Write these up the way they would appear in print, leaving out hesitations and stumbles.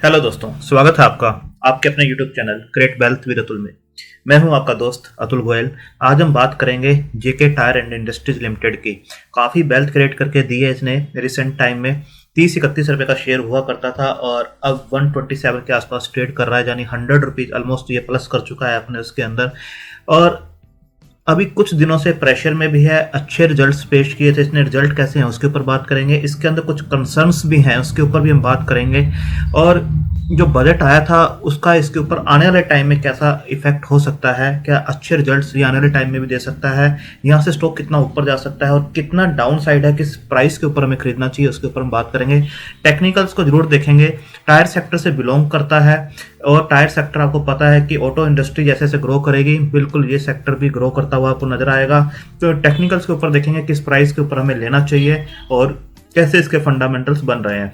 Hello दोस्तों, स्वागत है आपका आपके अपने YouTube channel create wealth with Atul में। मैं हूं आपका दोस्त अतुल गोयल। आज हम बात करेंगे जेके टायर एंड इंडस्ट्रीज लिमिटेड की। काफ़ी वेल्थ क्रिएट करके दी है इसने रिसेंट टाइम में। 30-31 रुपये का शेयर हुआ करता था और अब 127 के आसपास ट्रेड कर रहा है, यानी 100 रुपीज़ ऑलमोस्ट ये प्लस कर चुका है अपने उसके अंदर। और अभी कुछ दिनों से प्रेशर में भी है, अच्छे रिजल्ट्स पेश किए थे इसने। रिजल्ट कैसे हैं उसके ऊपर बात करेंगे। इसके अंदर कुछ कंसर्न्स भी हैं, उसके ऊपर भी हम बात करेंगे। और जो बजट आया था उसका इसके ऊपर आने वाले टाइम में कैसा इफेक्ट हो सकता है, क्या अच्छे रिजल्ट्स ये आने वाले टाइम में भी दे सकता है, यहाँ से स्टॉक कितना ऊपर जा सकता है और कितना डाउन साइड है, किस प्राइस के ऊपर हमें खरीदना चाहिए, उसके ऊपर हम बात करेंगे। टेक्निकल्स को जरूर देखेंगे। टायर सेक्टर से बिलोंग करता है और टायर सेक्टर आपको पता है कि ऑटो इंडस्ट्री जैसे जैसे ग्रो करेगी, बिल्कुल ये सेक्टर भी ग्रो करता हुआ आपको नजर आएगा। तो टेक्निकल्स के ऊपर देखेंगे किस प्राइस के ऊपर हमें लेना चाहिए और कैसे इसके फंडामेंटल्स बन रहे हैं।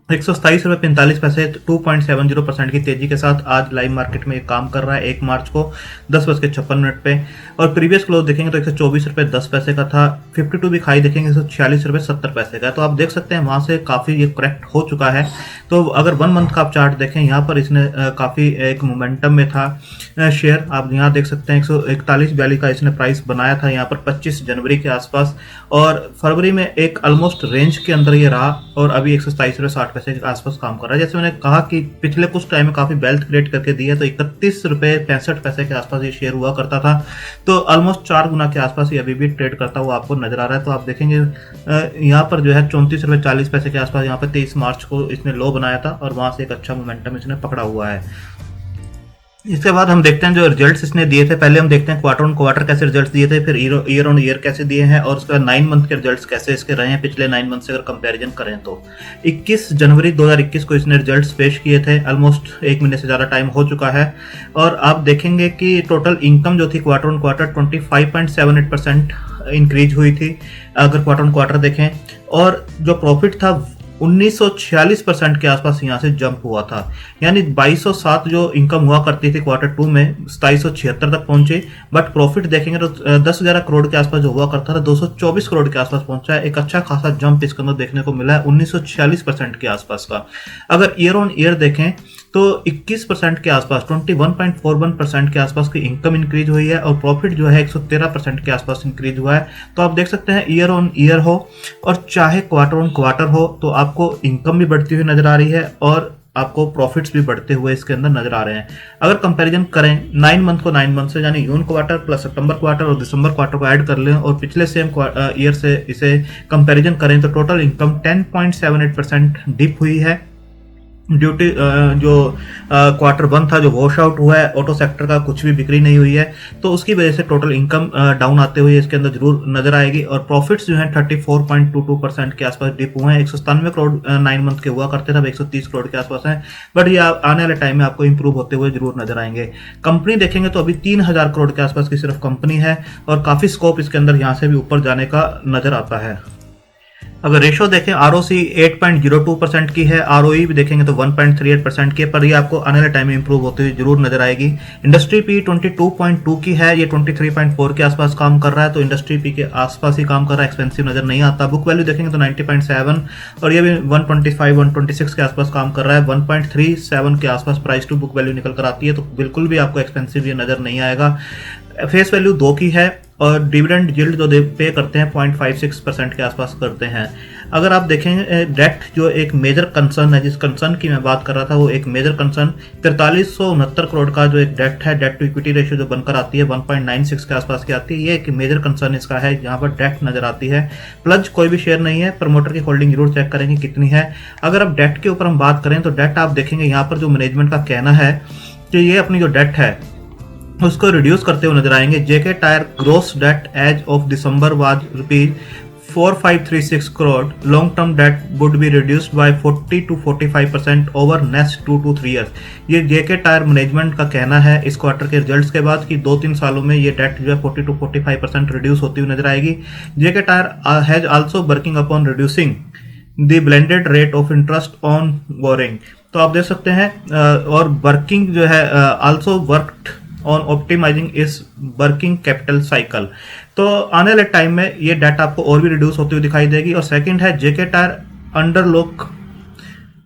127 रुपये 45 पैसे 2.70% की तेजी के साथ आज लाइव मार्केट में काम कर रहा है 1 मार्च को 10:56 पे। और प्रीवियस क्लोज देखेंगे तो 124 रुपये 10 पैसे का था। 52 वीक हाई देखेंगे 146 रुपये 70 पैसे का है। तो आप देख सकते हैं वहां से काफ़ी ये करेक्ट हो चुका है। तो अगर 1 मंथ का आप चार्ट देखें, यहाँ पर इसने काफ़ी एक मोमेंटम में था शेयर। आप यहाँ देख सकते हैं 141-42 का इसने प्राइस बनाया था यहाँ पर 25 जनवरी के आसपास, और फरवरी में एक ऑलमोस्ट रेंज के अंदर ये रहा और अभी 127 रुपये 60 पैसे के आसपास काम कर रहा है। जैसे मैंने कहा कि पिछले कुछ टाइम में काफ़ी वेल्थ क्रिएट करके दी है, तो 31 रुपये 65 पैसे के आसपास ये शेयर हुआ करता था। तो ऑलमोस्ट 4 गुना के आसपास ये अभी भी ट्रेड करता हुआ आपको नजर आ रहा है। तो आप देखेंगे यहाँ पर जो है 34 रुपये 40 पैसे के आसपास यहाँ पर 23 मार्च को इसने लो बनाया था और वहां से एक अच्छा मोमेंटम इसने पकड़ा हुआ है। इसके बाद हम देखते हैं जो रिजल्ट्स इसने दिए थे। पहले हम देखते हैं क्वार्टर ऑन क्वार्टर कैसे रिजल्ट्स दिए थे, फिर ईयर ऑन ईयर कैसे दिए हैं, और उसके बाद 9 मंथ के रिजल्ट्स कैसे इसके रहे हैं पिछले 9 मंथ से अगर कंपैरिजन करें तो। 21 जनवरी 2021 को इसने रिजल्ट्स पेश किए थे। ऑलमोस्ट 1 महीने से ज़्यादा टाइम हो चुका है। और आप देखेंगे कि टोटल इनकम जो थी क्वार्टर ऑन क्वार्टर 25.78% इंक्रीज हुई थी अगर क्वार्टर ऑन क्वार्टर देखें। और जो प्रॉफिट था 1946% के आसपास यहाँ से जंप हुआ था, यानी 2207 जो इनकम हुआ करती थी क्वार्टर 2 में 2776 तक पहुंचे। बट प्रॉफिट देखेंगे तो 10-11 करोड़ के आसपास जो हुआ करता था 224 करोड़ के आसपास पहुंचा है। एक अच्छा खासा जंप इसके अंदर देखने को मिला है 1946% के आसपास का। अगर ईयर ऑन ईयर देखें तो 21% के आसपास 21.41% के आसपास की इनकम इंक्रीज हुई है और प्रॉफिट जो है 113% के आसपास इंक्रीज हुआ है। तो आप देख सकते हैं ईयर ऑन ईयर हो और चाहे क्वार्टर ऑन क्वार्टर हो, तो आपको इनकम भी बढ़ती हुई नजर आ रही है और आपको प्रॉफिट्स भी बढ़ते हुए इसके अंदर नजर आ रहे हैं। अगर कंपैरिजन करें 9 मंथ को 9 मंथ से, यानी जून क्वार्टर प्लस सितंबर क्वार्टर और दिसंबर क्वार्टर को ऐड कर लें और पिछले सेम ईयर से इसे कंपैरिजन करें, तो टोटल इनकम 10.78% डिप हुई है। ड्यूटी जो क्वार्टर 1 था जो वॉश आउट हुआ है, ऑटो सेक्टर का कुछ भी बिक्री नहीं हुई है, तो उसकी वजह से टोटल इनकम डाउन आते हुए इसके अंदर जरूर नजर आएगी। और प्रॉफिट्स जो हैं 34.22% के आसपास डिप हुए हैं। 197 करोड़ 9 मंथ के हुआ करते थे, अब 130 करोड़ के आसपास हैं। बट ये आने वाले टाइम में आपको इंप्रूव होते हुए जरूर नजर आएंगे। कंपनी देखेंगे तो अभी 3000 करोड़ के आसपास की सिर्फ कंपनी है और काफी स्कोप इसके अंदर यहाँ से भी ऊपर जाने का नजर आता है। अगर रेशो देखें ROC 8.02% की है, ROE भी देखेंगे तो 1.38% की है, पर ये आपको आने वाले टाइम में इंप्रूव होते हुए जरूर नजर आएगी। इंडस्ट्री पी 22.2 की है, ये 23.4 के आसपास काम कर रहा है, तो इंडस्ट्री पी के आसपास ही काम कर रहा है, एक्सपेंसिव नजर नहीं आता। बुक वैल्यू देखेंगे तो 90.7 और ये भी 125-126 के आसपास काम कर रहा है। 1.37 के आसपास प्राइस टू बुक वैल्यू निकल कर आती है, तो बिल्कुल भी आपको एक्सपेंसिव ये नजर नहीं आएगा। फेस वैल्यू 2 की है और डिविडेंड यील्ड जो पे करते हैं 0.56% के आसपास करते हैं। अगर आप देखें डेट जो एक मेजर कंसर्न है, जिस कंसर्न की मैं बात कर रहा था, वो एक मेजर कंसर्न 4369 करोड़ का जो एक डेट है, डेट टू इक्विटी रेशियो जो बनकर आती है 1.96 के आसपास की आती है। ये एक मेजर कंसर्न इसका है, यहाँ पर डेट नजर आती है। प्लज कोई भी शेयर नहीं है, प्रमोटर की होल्डिंग जरूर चेक करेंगे कितनी है। अगर आप डेट के ऊपर हम बात करें तो डेट आप देखेंगे यहाँ पर जो मैनेजमेंट का कहना है कि ये अपनी जो डेट है उसको रिड्यूस करते हुए नजर आएंगे। JK tyre gross debt as of December was ₹4536 crore. Long term debt would be reduced by 40 to 45% over next 2 to 3 years। ये जेके टायर मैनेजमेंट का कहना है इस क्वार्टर के रिजल्ट्स के बाद कि 2-3 सालों में ये डेट जो है 40 to 45% रिड्यूस होती हुई नजर आएगी। JK tyre has also working upon reducing the blended rate of interest on borrowing. तो आप देख सकते हैं और वर्किंग जो है आल्सो वर्कड ऑन ऑप्टिमाइजिंग इस वर्किंग कैपिटल साइकिल। तो आने वाले टाइम में ये डेट आपको और भी रिड्यूस होती हुई दिखाई देगी। और सेकंड है JK tyre undertook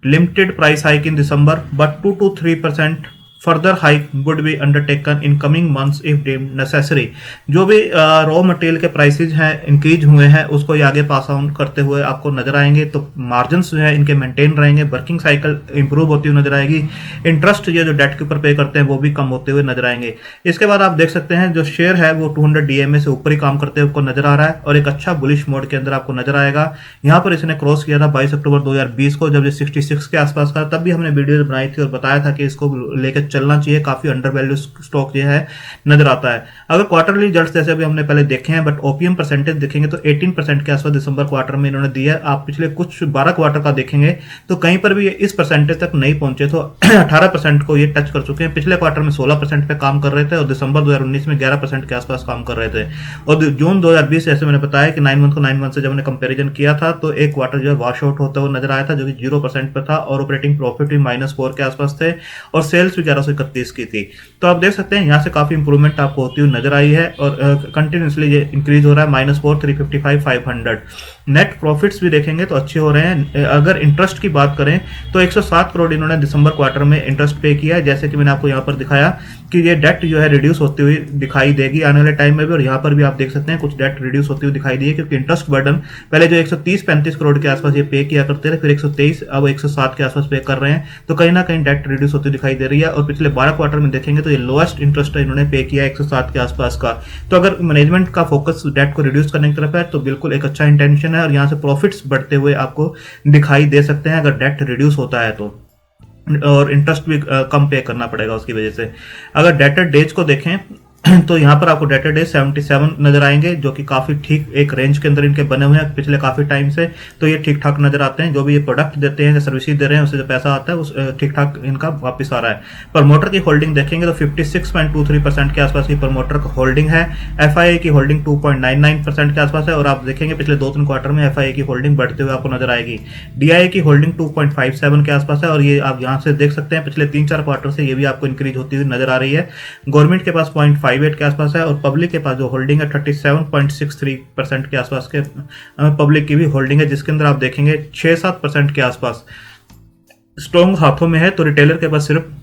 limited price hike in December, but 2 to 3% further hike would be undertaken in coming months if deemed necessary. जो भी रॉ मटेरियल के प्राइसेज हैं इंक्रीज हुए हैं उसको ये आगे पास ऑन करते हुए आपको नजर आएंगे, तो मार्जिन्स जो है इनके मेंटेन रहेंगे, वर्किंग साइकिल इंप्रूव होती हुई नजर आएगी, इंटरेस्ट ये जो डेट के ऊपर पे करते हैं वो भी कम होते हुए नजर आएंगे। इसके बाद आप देख सकते हैं जो शेयर है वो 200 DMA से ऊपर ही काम करते हुए आपको नजर आ रहा है और एक अच्छा बुलिश मोड के अंदर आपको नजर आएगा। यहाँ पर इसने क्रॉस किया था 22 अक्टूबर 2020 को, जब ये 66 के आसपास था, तब भी हमने वीडियो बनाई थी और बताया था कि इसको लेकर चलना चाहिए, काफी अंडर वैल्यू स्टॉक ये है नजर आता है। अगर क्वार्टरली रिजल्ट्स जैसे अभी हमने पहले देखे हैं, बट ओपीएम परसेंटेज देखेंगे तो 18% के आसपास दिसंबर क्वार्टर में इन्होंने दिया है। आप पिछले कुछ 12 क्वार्टर का देखेंगे तो कहीं पर भी इस परसेंटेज तक नहीं पहुंचे, तो 18% को ये टच कर चुके हैं। पिछले क्वार्टर में 16% पे काम कर रहे थे और दिसंबर 2019 में 11% के आसपास काम कर रहे थे। और जून 2020 जैसे मैंने बताया कि 9 मंथ को 9 मंथ से जब हमने कंपेरिजन किया था तो एक क्वार्टर जो है वॉश आउट होता हुआ नजर आया था, जो कि 0% पर था और ऑपरेटिंग प्रॉफिट भी -4 के आसपास थे और सेल्स भी 1131 की थी। तो आप देख सकते हैं यहाँ से काफी इंप्रूवमेंट आपको होती हुई नजर आई है और कंटिन्यूसली ये इंक्रीज हो रहा है, -4, 355, 500। नेट प्रॉफिट्स भी देखेंगे तो अच्छे हो रहे हैं। अगर इंटरेस्ट की बात करें तो 107 करोड़ इन्होंने दिसंबर क्वार्टर में इंटरेस्ट पे किया है, जैसे कि मैंने आपको यहाँ पर दिखाया कि ये डेट जो है रिड्यूस होती हुई दिखाई देगी आने वाले टाइम में भी, और यहाँ पर भी आप देख सकते हैं कुछ डेट रिड्यूस होती हुई दिखाई दी है, क्योंकि इंटरेस्ट बर्डन पहले जो 130-35 करोड़ के आसपास ये पे किया करते थे, फिर 123 अब 107 के आसपास पे कर रहे हैं, तो कहीं ना कहीं डेट रिड्यूस होती दिखाई दे रही है। और पिछले 12 क्वार्टर में देखेंगे तो ये लोएस्ट इंटरेस्ट इन्होंने पे किया 107 के आसपास का। तो अगर मैनेजमेंट का फोकस डेट को रिड्यूस करने की तरफ है तो बिल्कुल एक अच्छा इंटेंशन है और यहाँ से प्रॉफिट्स बढ़ते हुए आपको दिखाई दे सकते हैं अगर डेट रिड्यूस होता है तो, और इंटरेस्ट भी कम पे करना पड़ेगा उसकी वजह से। अगर डेटर डेज को देखें तो यहाँ पर आपको डेटर डेज 77 नजर आएंगे, जो कि काफी ठीक एक रेंज के अंदर इनके बने हुए हैं पिछले काफी टाइम से, तो ये ठीक ठाक नजर आते हैं। जो भी ये प्रोडक्ट देते हैं, सर्विसेज दे रहे हैं, उससे जो पैसा आता है उस ठीक ठाक इनका वापस आ रहा है। प्रमोटर की होल्डिंग देखेंगे तो 56.23% के आसपास की प्रमोटर की होल्डिंग है। FII की होल्डिंग 2.99% के आसपास है और आप देखेंगे पिछले 2-3 क्वार्टर में FII की होल्डिंग बढ़ते हुए आपको नजर आएगी। DIA की होल्डिंग 2.57 के आसपास है और ये आप यहाँ से देख सकते हैं पिछले 3-4 क्वार्टर से ये भी आपको इंक्रीज होती हुई नजर आ रही है। गवर्नमेंट के पास 0.58 के आसपास है और पब्लिक के पास जो होल्डिंग है 37.63% के आसपास के पब्लिक की भी होल्डिंग है, जिसके अंदर आप देखेंगे 6-7% के आसपास स्ट्रॉन्ग हाथों में है, तो रिटेलर के पास सिर्फ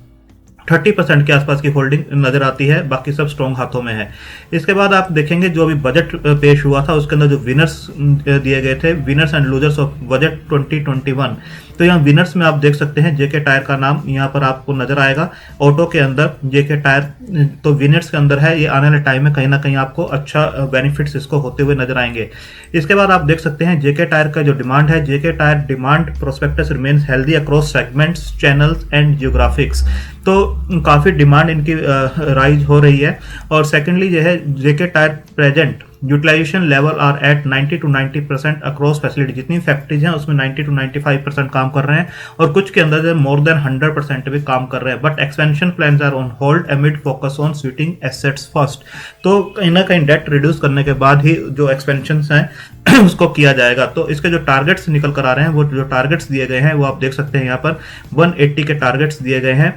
30% के आसपास की होल्डिंग नजर आती है, बाकी सब स्ट्रॉन्ग हाथों में है। इसके बाद आप देखेंगे जो अभी बजट पेश हुआ था उसके अंदर जो विनर्स दिए गए थे, winners and losers of budget 2021, तो यहाँ विनर्स में आप देख सकते हैं जेके टायर का नाम यहाँ पर आपको नजर आएगा। ऑटो के अंदर जेके टायर तो विनर्स के अंदर है, ये आने वाले टाइम में कहीं ना कहीं आपको अच्छा बेनिफिट्स इसको होते हुए नजर आएंगे। इसके बाद आप देख सकते हैं जेके टायर का जो डिमांड है, JK tyre demand prospects remains healthy across segments, channels and geographies, तो काफी डिमांड इनकी राइज हो रही है। और सेकेंडली जो है JK tyre present utilization level are at 90 to 90% across facility, जितनी फैक्ट्रीज हैं उसमें 90 to 95% काम कर रहे हैं और कुछ के अंदर मोर देन 100% भी काम कर रहे हैं। But expansion plans are on hold amid focus on sweating assets first, तो कहीं ना कहीं डेट रिड्यूस करने के बाद ही जो एक्सपेंशन हैं उसको किया जाएगा। तो इसके जो टारगेट्स निकल कर आ रहे हैं, वो जो टारगेट्स दिए गए हैं वो आप देख सकते हैं यहाँ पर 180 के टारगेट्स दिए गए हैं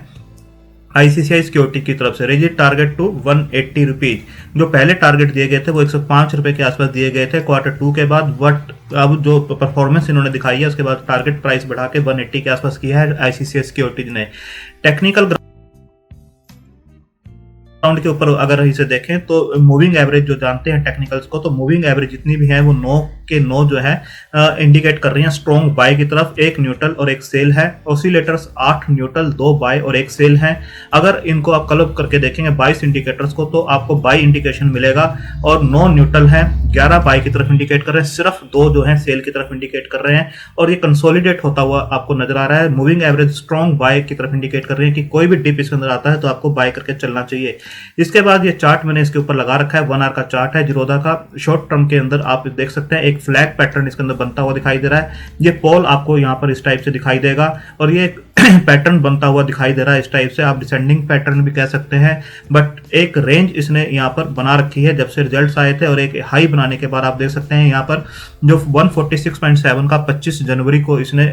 ICICI सिक्योरिटी की तरफ से, रिजिड टारगेट टू 180 रुपीज। जो पहले टारगेट दिए गए थे वो 105 रुपए के आसपास दिए गए थे क्वार्टर 2 के बाद, बट अब जो परफॉर्मेंस इन्होंने दिखाई है उसके बाद टारगेट प्राइस बढ़ा के 180 के आसपास किया है ICICI सिक्योरिटीज ने। टेक्निकल ग्राउंड के ऊपर अगर इसे देखें तो मूविंग एवरेज जो जानते हैं टेक्निकल्स को, तो मूविंग एवरेज जितनी भी है वो 9 के 9 जो है इंडिकेट कर रही हैं स्ट्रॉन्ग बाय की तरफ, 1 न्यूट्रल और 1 सेल है। ऑसिलेटर्स 8 न्यूट्रल 2 बाय और 1 सेल है। अगर इनको आप क्लब करके देखेंगे 22 इंडिकेटर्स को तो आपको बाय इंडिकेशन मिलेगा और 9 न्यूट्रल है, 11 बाय की तरफ इंडिकेट कर रहे हैं, सिर्फ 2 जो है सेल की तरफ इंडिकेट कर रहे हैं और ये कंसोलिडेट होता हुआ आपको नजर आ रहा है। मूविंग एवरेज स्ट्रॉन्ग बाय की तरफ इंडिकेट कर रहे हैं कि कोई भी डिप इसके अंदर आता है तो आपको बाय करके चलना चाहिए। इसके बाद ये चार्ट मैंने इसके ऊपर लगा रखा है, 1 आवर का चार्ट है जिरोधा का। शॉर्ट टर्म के अंदर आप देख सकते हैं एक फ्लैग पैटर्न इसके अंदर बनता हुआ दिखाई दे रहा है। ये पॉल आपको यहाँ पर इस टाइप से दिखाई देगा और ये पैटर्न बनता हुआ दिखाई दे रहा है इस टाइप से, आप डिसेंडिंग पैटर्न भी कह सकते हैं। बट एक रेंज इसने यहाँ पर बना रखी है जब से रिजल्ट्स आए थे और एक हाई बनाने के बाद आप देख सकते हैं यहाँ पर जो 146.7 का 25 जनवरी को इसने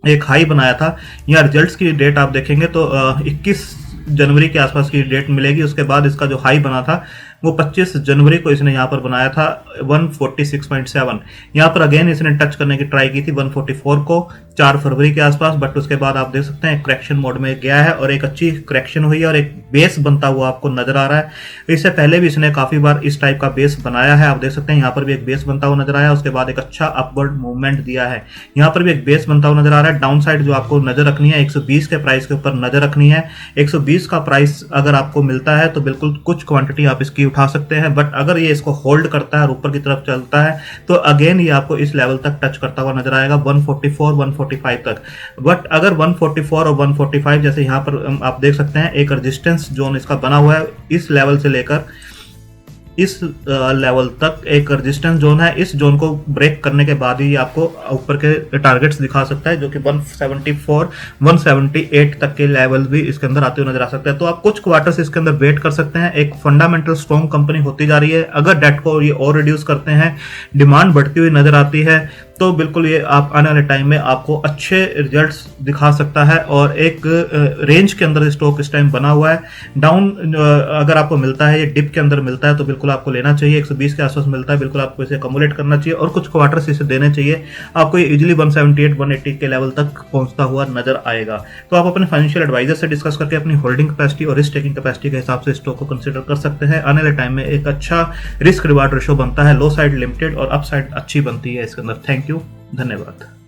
एक हाई बनाया था। यहाँ रिजल्ट्स की डेट आप देखेंगे तो 21 जनवरी के आसपास की डेट मिलेगी। उसके बाद इसका जो हाई बना था वो 25 जनवरी को इसने यहाँ पर बनाया था 146.7। यहाँ पर अगेन इसने टच करने की ट्राई की थी 144 को, 4 फरवरी के आसपास, बट उसके बाद आप देख सकते हैं करेक्शन मोड में गया है और एक अच्छी करेक्शन हुई है और एक बेस बनता हुआ आपको नजर आ रहा है। इससे पहले भी इसने काफी बार इस टाइप का बेस बनाया है, आप देख सकते हैं यहाँ पर भी एक बेस बनता हुआ नजर आया, उसके बाद एक अच्छा अपवर्ड मूवमेंट दिया है, यहाँ पर भी एक बेस बनता हुआ नजर आ रहा है। डाउन साइड जो आपको नजर रखनी है 120 के प्राइस के ऊपर नजर रखनी है। 120 का प्राइस अगर आपको मिलता है तो बिल्कुल कुछ क्वांटिटी आप इसकी उठा सकते हैं, बट अगर ये इसको होल्ड करता है और ऊपर की तरफ चलता है तो अगेन ये आपको इस लेवल तक टच करता हुआ नजर आएगा 144 145 तक। बट अगर 144 और 145 जैसे यहाँ पर आप देख सकते हैं एक रेजिस्टेंस जोन इसका बना हुआ है, इस लेवल से लेकर इस लेवल तक एक रेजिस्टेंस जोन है, इस जोन को ब्रेक करने के बाद ही आपको ऊपर के टारगेट्स दिखा सकता है, जो कि 174 178 तक के लेवल भी इसके अंदर आते हुए नजर आ सकते हैं। तो आप कुछ क्वार्टर्स इसके अंदर वेट कर सकते हैं। एक फंडामेंटल स्ट्रॉन्ग कंपनी होती जा रही है, अगर डेट को ये और रिड्यूस करते हैं, डिमांड बढ़ती हुई नजर आती है, तो बिल्कुल ये आप आने वाले टाइम में आपको अच्छे रिजल्ट्स दिखा सकता है। और एक रेंज के अंदर स्टॉक इस टाइम बना हुआ है। डाउन अगर आपको मिलता है, ये डिप के अंदर मिलता है तो बिल्कुल आपको लेना चाहिए। 120 के आसपास मिलता है, बिल्कुल आपको इसे अकोमोडेट करना चाहिए और कुछ क्वार्टर्स इसे देने चाहिए। आपको ये इजीली 178 180 के लेवल तक पहुंचता हुआ नजर आएगा। तो आप अपने फाइनेंशियल एडवाइजर से डिस्कस करके अपनी होल्डिंग कैपेसिटी और रिस्क टेकिंग कैपेसिटी के हिसाब से स्टॉक को कंसिडर कर सकते हैं। आने वाले टाइम में एक अच्छा रिस्क रिवार्ड रेशो बनता है, लो साइड लिमिटेड और अप साइड अच्छी बनती है इसके अंदर। थैंक यू, धन्यवाद।